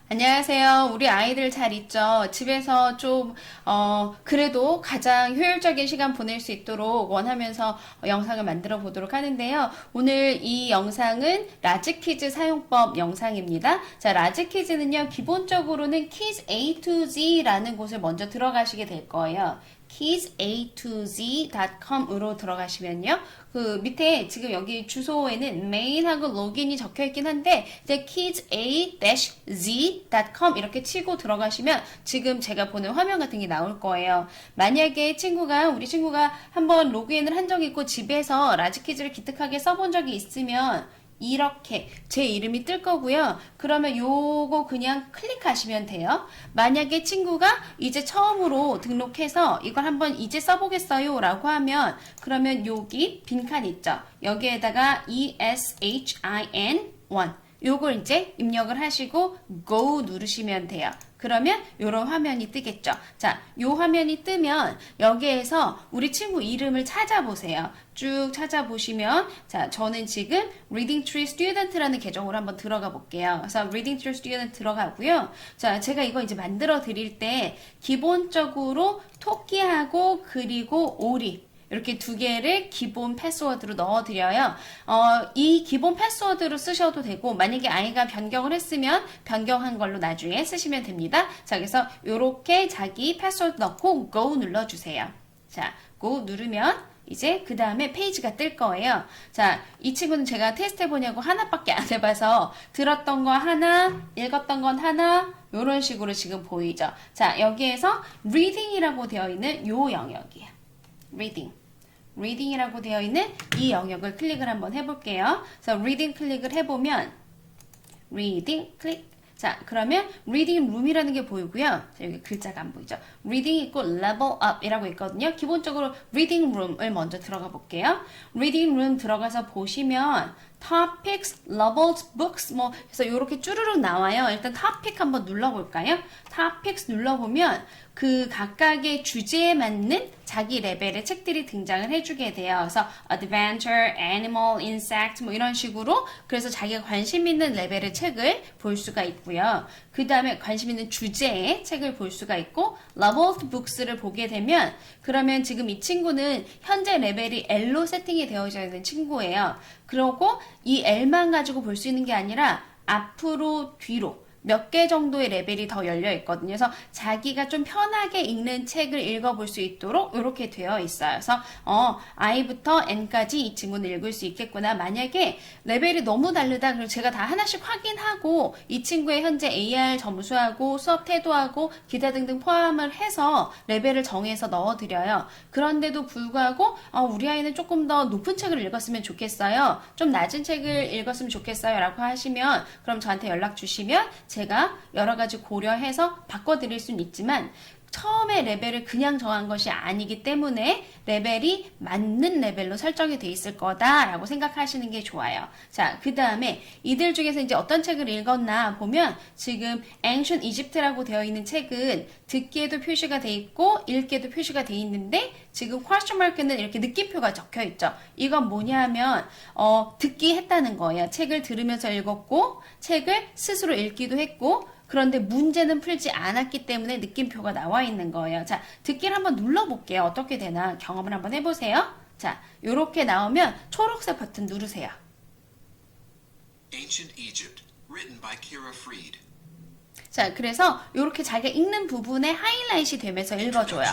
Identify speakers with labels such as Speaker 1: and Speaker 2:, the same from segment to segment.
Speaker 1: 안녕하세요. 우리 아이들 잘 있죠? 집에서 좀, 그래도 가장 효율적인 시간 보낼 수 있도록 원하면서 영상을 만들어 보도록 하는데요. 오늘 이 영상은 라지퀴즈 사용법 영상입니다. 자, 라지퀴즈는요, 기본적으로는 Kids A to Z라는 곳을 먼저 들어가시게 될 거예요. kidsa2z.com으로 들어가시면요. 그 밑에 지금 여기 주소에는 메인하고 로gin이 적혀 있긴 한데 이제 kidsa-z.com 이렇게 치고 들어가시면 지금 제가 보는 화면 같은 게 나올 거예요. 만약에 우리 친구가 한번 로그인을 한 적이 있고 집에서 라지퀴즈를 기특하게 써본 적이 있으면 이렇게 제 이름이 뜰 거고요. 그러면 요거 그냥 클릭하시면 돼요. 만약에 친구가 이제 처음으로 등록해서 이걸 한번 이제 써보겠어요 라고 하면 그러면 여기 빈칸 있죠. 여기에다가 ESHIN1 요걸 이제 입력을 하시고 Go 누르시면 돼요. 그러면 요런 화면이 뜨겠죠. 자, 요 화면이 뜨면 여기에서 우리 친구 이름을 찾아보세요. 쭉 찾아보시면 자, 저는 지금 Reading Tree Student라는 계정으로 한번 들어가 볼게요. 그래서 Reading Tree Student 들어가고요. 자, 제가 이거 이제 만들어 드릴 때 기본적으로 토끼하고 그리고 오리 이렇게 두 개를 기본 패스워드로 넣어드려요. 이 기본 패스워드로 쓰셔도 되고 만약에 아이가 변경을 했으면 변경한 걸로 나중에 쓰시면 됩니다. 자, 그래서 이렇게 자기 패스워드 넣고 Go 눌러주세요. 자, Go 누르면 이제 그 다음에 페이지가 뜰 거예요. 자, 이 친구는 제가 테스트 해보냐고 하나밖에 안 해봐서 들었던 거 하나, 읽었던 건 하나 이런 식으로 지금 보이죠. 자, 여기에서 Reading이라고 되어 있는 요 영역이에요. Reading이라고 되어 있는 이 영역을 클릭을 한번 해볼게요. 그래서 Reading 클릭을 해보면 Reading 클릭. 자, 그러면 Reading Room이라는 게 보이고요. 자, 여기 글자가 안 보이죠? Reading 있고 Level Up이라고 있거든요. 기본적으로 Reading Room을 먼저 들어가 볼게요. Reading Room 들어가서 보시면 Topics, Levels, Books 그래서 이렇게 쭈르륵 나와요. 일단 Topic 한번 눌러볼까요? Topics 눌러보면 그 각각의 주제에 맞는 자기 레벨의 책들이 등장을 해주게 돼요. 그래서 Adventure, Animal, Insect 이런 식으로 그래서 자기가 관심 있는 레벨의 책을 볼 수가 있고요. 그 다음에 관심 있는 주제의 책을 볼 수가 있고 Leveled Books를 보게 되면 그러면 지금 이 친구는 현재 레벨이 L로 세팅이 되어져 있는 친구예요. 그리고 이 L만 가지고 볼 수 있는 게 아니라 앞으로 뒤로 몇 개 정도의 레벨이 더 열려 있거든요. 그래서 자기가 좀 편하게 읽는 책을 읽어볼 수 있도록 이렇게 되어 있어요. 그래서 I부터 N까지 이 친구는 읽을 수 있겠구나. 만약에 레벨이 너무 다르다. 그럼 제가 다 하나씩 확인하고 이 친구의 현재 AR 점수하고 수업 태도하고 기타 등등 포함을 해서 레벨을 정해서 넣어드려요. 그런데도 불구하고 우리 아이는 조금 더 높은 책을 읽었으면 좋겠어요. 좀 낮은 책을 읽었으면 좋겠어요. 라고 하시면 그럼 저한테 연락 주시면 제가 여러 가지 고려해서 바꿔드릴 수는 있지만 처음에 레벨을 그냥 정한 것이 아니기 때문에 레벨이 맞는 레벨로 설정이 돼 있을 거다라고 생각하시는 게 좋아요. 자, 그 다음에 이들 중에서 이제 어떤 책을 읽었나 보면 지금 Ancient Egypt라고 되어 있는 책은 듣기에도 표시가 돼 있고 읽기에도 표시가 돼 있는데 지금 question mark는 이렇게 느낌표가 적혀 있죠. 이건 뭐냐면 듣기 했다는 거예요. 책을 들으면서 읽었고 책을 스스로 읽기도 했고 그런데 문제는 풀지 않았기 때문에 느낌표가 나와 있는 거예요. 자, 듣기를 한번 눌러볼게요. 어떻게 되나 경험을 한번 해보세요. 자, 요렇게 나오면 초록색 버튼 누르세요.
Speaker 2: Ancient Egypt, written by Kira Freed.
Speaker 1: 자, 그래서 요렇게 자기가 읽는 부분에 하이라이트이 되면서 읽어줘요.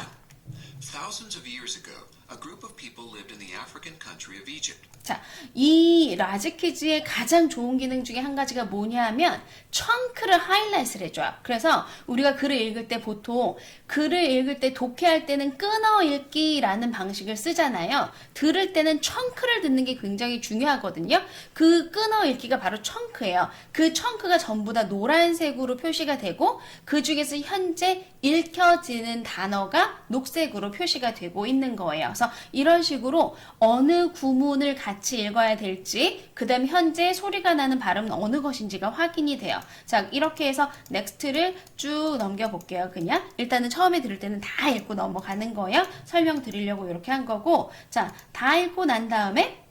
Speaker 2: Thousands of years ago, a group of people lived in the African country of Egypt.
Speaker 1: 자, 이 라지퀴즈의 가장 좋은 기능 중에 한 가지가 뭐냐 하면 청크를 하이라이트를 해줘요. 그래서 우리가 글을 읽을 때 보통 글을 읽을 때 독해할 때는 끊어 읽기라는 방식을 쓰잖아요. 들을 때는 청크를 듣는 게 굉장히 중요하거든요. 그 끊어 읽기가 바로 청크예요. 그 청크가 전부 다 노란색으로 표시가 되고 그 중에서 현재 읽혀지는 단어가 녹색으로 표시가 되고 있는 거예요. 그래서 그래서 이런 식으로 어느 구문을 같이 읽어야 될지, 그 다음 현재 소리가 나는 발음은 어느 것인지가 확인이 돼요. 자, 이렇게 해서 넥스트를 쭉 넘겨볼게요. 그냥 일단은 처음에 들을 때는 다 읽고 넘어가는 거예요. 설명드리려고 이렇게 한 거고, 자, 다 읽고 난 다음에,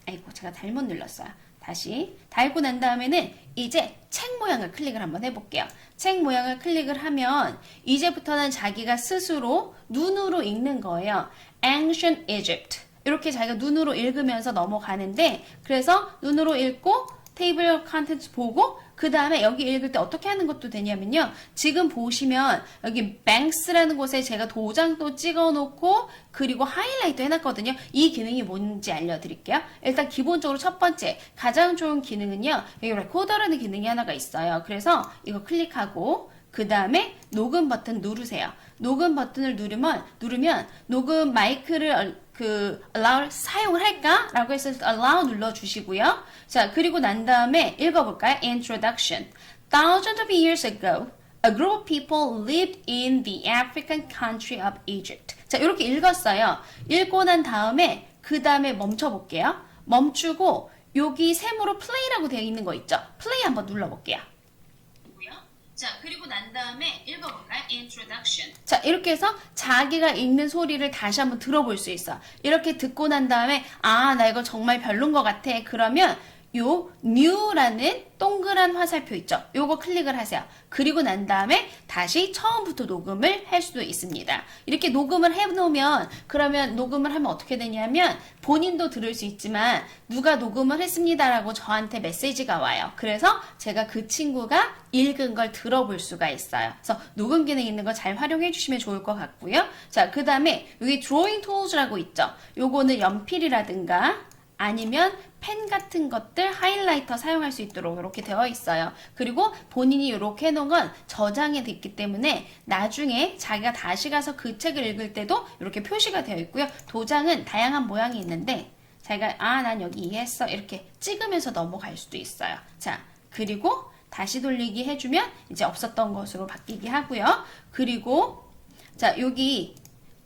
Speaker 1: 아이고 제가 잘못 눌렀어요. 다시 다 읽고 난 다음에는 이제 책 모양을 클릭을 한번 해볼게요. 책 모양을 클릭을 하면 이제부터는 자기가 스스로 눈으로 읽는 거예요. Ancient Egypt 이렇게 자기가 눈으로 읽으면서 넘어가는데, 그래서 눈으로 읽고 테이블 컨텐츠 보고 그 다음에 여기 읽을 때 어떻게 하는 것도 되냐면요. 지금 보시면 여기 Banks라는 곳에 제가 도장도 찍어 놓고 그리고 하이라이트 해놨거든요. 이 기능이 뭔지 알려드릴게요. 일단 기본적으로 첫 번째 가장 좋은 기능은요. 여기 레코더라는 기능이 하나가 있어요. 그래서 이거 클릭하고 그 다음에 녹음 버튼 누르세요. 녹음 버튼을 누르면 녹음 마이크를 allow 사용을 할까? 라고 해서 allow 눌러주시고요. 자, 그리고 난 다음에 읽어볼까요? Introduction. Thousands of years ago, a group of people lived in the African country of Egypt. 자, 이렇게 읽었어요. 읽고 난 다음에 그 다음에 멈춰볼게요. 멈추고 여기 세모로 play라고 되어 있는 거 있죠? play 한번 눌러볼게요. 자, 그리고 난 다음에 읽어볼까요? Introduction. 자, 이렇게 해서 자기가 읽는 소리를 다시 한번 들어볼 수 있어. 이렇게 듣고 난 다음에 아, 나 이거 정말 별론 것 같아. 그러면 요 new라는 동그란 화살표 있죠? 요거 클릭을 하세요. 그리고 난 다음에 다시 처음부터 녹음을 할 수도 있습니다. 이렇게 녹음을 해놓으면 그러면 녹음을 하면 어떻게 되냐면 본인도 들을 수 있지만 누가 녹음을 했습니다라고 저한테 메시지가 와요. 그래서 제가 그 친구가 읽은 걸 들어볼 수가 있어요. 그래서 녹음 기능 있는 거 잘 활용해 주시면 좋을 것 같고요. 자, 그 다음에 여기 drawing tools라고 있죠? 요거는 연필이라든가 아니면 펜 같은 것들 하이라이터 사용할 수 있도록 이렇게 되어 있어요. 그리고 본인이 이렇게 해놓은 건 저장이 됐기 때문에 나중에 자기가 다시 가서 그 책을 읽을 때도 이렇게 표시가 되어 있고요. 도장은 다양한 모양이 있는데 자기가 아, 난 여기 이해했어 이렇게 찍으면서 넘어갈 수도 있어요. 자, 그리고 다시 돌리기 해주면 이제 없었던 것으로 바뀌게 하고요. 그리고 자, 여기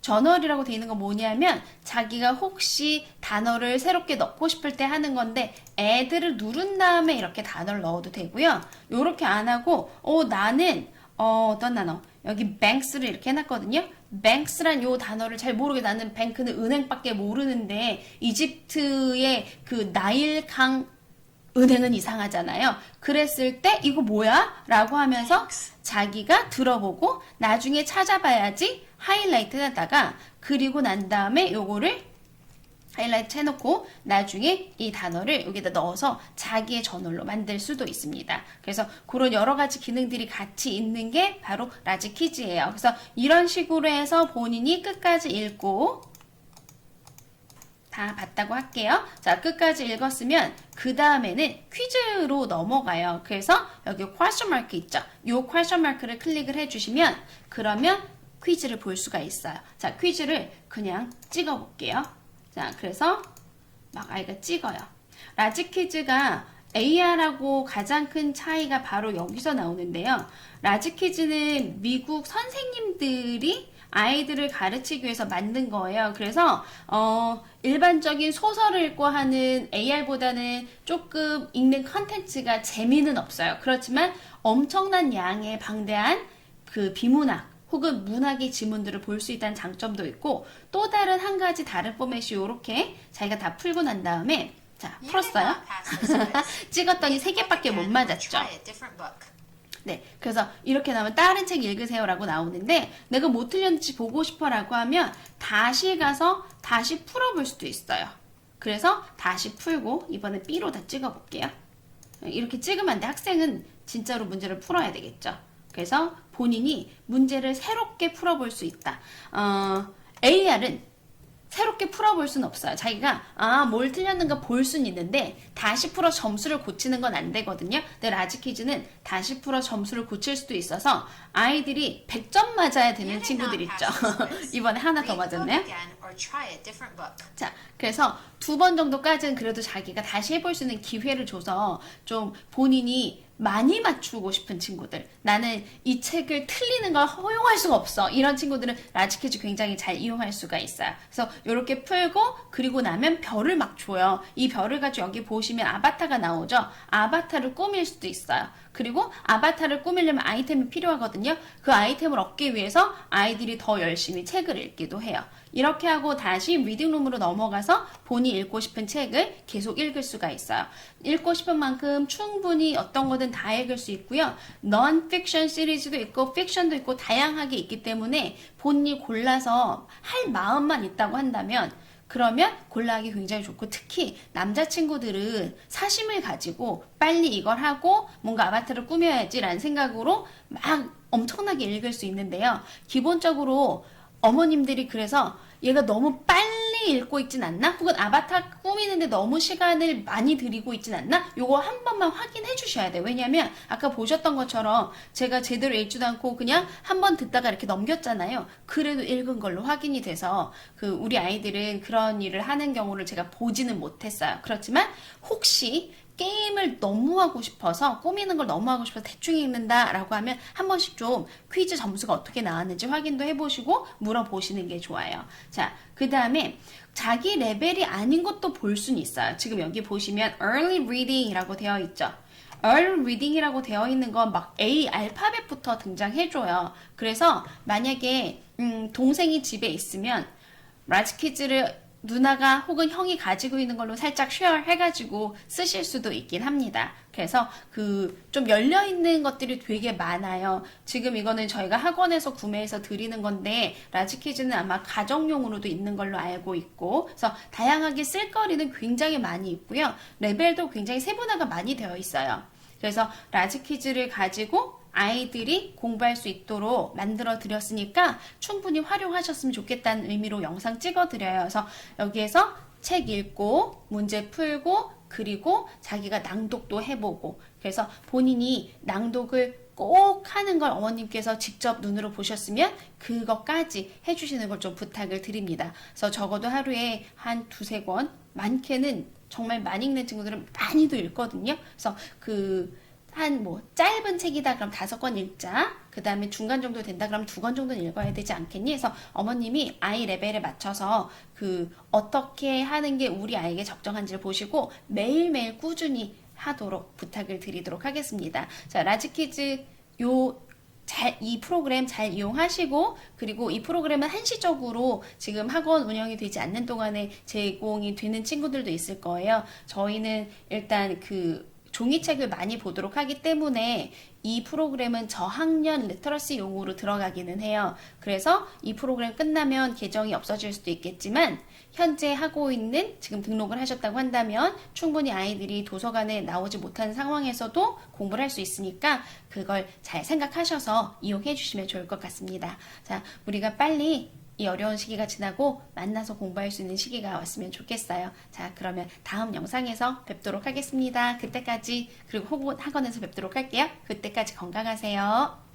Speaker 1: 저널이라고 되어 있는 건 뭐냐면 자기가 혹시 단어를 새롭게 넣고 싶을 때 하는 건데 add를 누른 다음에 이렇게 단어를 넣어도 되고요. 요렇게 안 하고 나는 어떤 단어 여기 banks를 이렇게 해놨거든요. banks란 요 단어를 잘 모르게 나는 뱅크는 은행밖에 모르는데 이집트의 그 나일강 은행은 이상하잖아요. 그랬을 때 이거 뭐야? 라고 하면서 자기가 들어보고 나중에 찾아봐야지 하이라이트에다가 그리고 난 다음에 요거를 하이라이트 해놓고 나중에 이 단어를 여기다 넣어서 자기의 저널로 만들 수도 있습니다. 그래서 그런 여러 가지 기능들이 같이 있는 게 바로 라지퀴즈예요. 그래서 이런 식으로 해서 본인이 끝까지 읽고 다 봤다고 할게요. 자, 끝까지 읽었으면 그 다음에는 퀴즈로 넘어가요. 그래서 여기 question mark 있죠? 이 question mark를 클릭을 해주시면 그러면 퀴즈를 볼 수가 있어요. 자, 퀴즈를 그냥 찍어 볼게요. 자, 그래서 막 아이가 찍어요. 라지 퀴즈가 AR하고 가장 큰 차이가 바로 여기서 나오는데요. 라지 퀴즈는 미국 선생님들이 아이들을 가르치기 위해서 만든 거예요. 그래서 일반적인 소설을 읽고 하는 AR보다는 조금 읽는 컨텐츠가 재미는 없어요. 그렇지만 엄청난 양의 방대한 그 비문학 혹은 문학의 지문들을 볼 수 있다는 장점도 있고 또 다른 한 가지 다른 포맷이 이렇게 자기가 다 풀고 난 다음에 자, 풀었어요. 찍었더니 3개밖에 못 맞았죠. 네, 그래서 이렇게 나오면 다른 책 읽으세요라고 나오는데 내가 뭐 틀렸는지 보고 싶어라고 하면 다시 가서 다시 풀어볼 수도 있어요. 그래서 다시 풀고 이번에 B로 다 찍어볼게요. 이렇게 찍으면 안 돼. 학생은 진짜로 문제를 풀어야 되겠죠. 그래서 본인이 문제를 새롭게 풀어볼 수 있다. AR은 새롭게 풀어볼 수는 없어요. 자기가 뭘 틀렸는가 볼 수는 있는데 다시 풀어 점수를 고치는 건 안 되거든요. 근데 라지 퀴즈는 다시 풀어 점수를 고칠 수도 있어서 아이들이 100점 맞아야 되는 친구들 있죠. 이번에 하나 더 맞았네요. 자, 그래서 2번 정도까지는 그래도 자기가 다시 해볼 수 있는 기회를 줘서 좀 본인이 많이 맞추고 싶은 친구들 나는 이 책을 틀리는 걸 허용할 수가 없어. 이런 친구들은 라지 퀴즈 굉장히 잘 이용할 수가 있어요. 그래서 이렇게 풀고 그리고 나면 별을 막 줘요. 이 별을 가지고 여기 보시면 아바타가 나오죠. 아바타를 꾸밀 수도 있어요. 그리고 아바타를 꾸미려면 아이템이 필요하거든요. 그 아이템을 얻기 위해서 아이들이 더 열심히 책을 읽기도 해요. 이렇게 하고 다시 리딩룸으로 넘어가서 본인이 읽고 싶은 책을 계속 읽을 수가 있어요. 읽고 싶은 만큼 충분히 어떤 거든 다 읽을 수 있고요. non-fiction 시리즈도 있고 픽션도 있고 다양하게 있기 때문에 본인이 골라서 할 마음만 있다고 한다면 그러면 골라하기 굉장히 좋고 특히 남자친구들은 사심을 가지고 빨리 이걸 하고 뭔가 아바타를 꾸며야지 라는 생각으로 막 엄청나게 읽을 수 있는데요. 기본적으로 어머님들이 그래서 얘가 너무 빨리 읽고 있진 않나? 혹은 아바타 꾸미는데 너무 시간을 많이 들이고 있진 않나? 요거 한 번만 확인해 주셔야 돼요. 왜냐면 아까 보셨던 것처럼 제가 제대로 읽지도 않고 그냥 한 번 듣다가 이렇게 넘겼잖아요. 그래도 읽은 걸로 확인이 돼서 그 우리 아이들은 그런 일을 하는 경우를 제가 보지는 못했어요. 그렇지만 혹시 게임을 너무 하고 싶어서 꾸미는 걸 너무 하고 싶어서 대충 읽는다 라고 하면 한 번씩 좀 퀴즈 점수가 어떻게 나왔는지 확인도 해보시고 물어보시는 게 좋아요. 자, 그 다음에 자기 레벨이 아닌 것도 볼 수는 있어요. 지금 여기 보시면 early reading 이라고 되어 있죠. early reading이라고 되어 있는 건 막 A 알파벳부터 등장해줘요. 그래서 만약에 동생이 집에 있으면 라지 퀴즈를 누나가 혹은 형이 가지고 있는 걸로 살짝 쉐어 해가지고 쓰실 수도 있긴 합니다. 그래서 그 좀 열려있는 것들이 되게 많아요. 지금 이거는 저희가 학원에서 구매해서 드리는 건데 라지 퀴즈는 아마 가정용으로도 있는 걸로 알고 있고 그래서 다양하게 쓸거리는 굉장히 많이 있고요. 레벨도 굉장히 세분화가 많이 되어 있어요. 그래서 라지 퀴즈를 가지고 아이들이 공부할 수 있도록 만들어 드렸으니까 충분히 활용하셨으면 좋겠다는 의미로 영상 찍어 드려요. 그래서 여기에서 책 읽고 문제 풀고 그리고 자기가 낭독도 해보고 그래서 본인이 낭독을 꼭 하는 걸 어머님께서 직접 눈으로 보셨으면 그것까지 해주시는 걸 좀 부탁을 드립니다. 그래서 적어도 하루에 한 두세 권 많게는 정말 많이 읽는 친구들은 많이도 읽거든요. 그래서 한 뭐 짧은 책이다 그럼 5권 읽자. 그 다음에 중간 정도 된다 그럼 2권 정도는 읽어야 되지 않겠니? 해서 어머님이 아이 레벨에 맞춰서 어떻게 하는 게 우리 아이에게 적정한지를 보시고 매일매일 꾸준히 하도록 부탁을 드리도록 하겠습니다. 자, 라지 퀴즈 이 프로그램 잘 이용하시고 그리고 이 프로그램은 한시적으로 지금 학원 운영이 되지 않는 동안에 제공이 되는 친구들도 있을 거예요. 저희는 일단 종이책을 많이 보도록 하기 때문에 이 프로그램은 저학년 리터러시 용으로 들어가기는 해요. 그래서 이 프로그램 끝나면 계정이 없어질 수도 있겠지만 현재 하고 있는 지금 등록을 하셨다고 한다면 충분히 아이들이 도서관에 나오지 못하는 상황에서도 공부를 할 수 있으니까 그걸 잘 생각하셔서 이용해 주시면 좋을 것 같습니다. 자, 우리가 빨리 이 어려운 시기가 지나고 만나서 공부할 수 있는 시기가 왔으면 좋겠어요. 자, 그러면 다음 영상에서 뵙도록 하겠습니다. 그때까지 그리고 혹은 학원에서 뵙도록 할게요. 그때까지 건강하세요.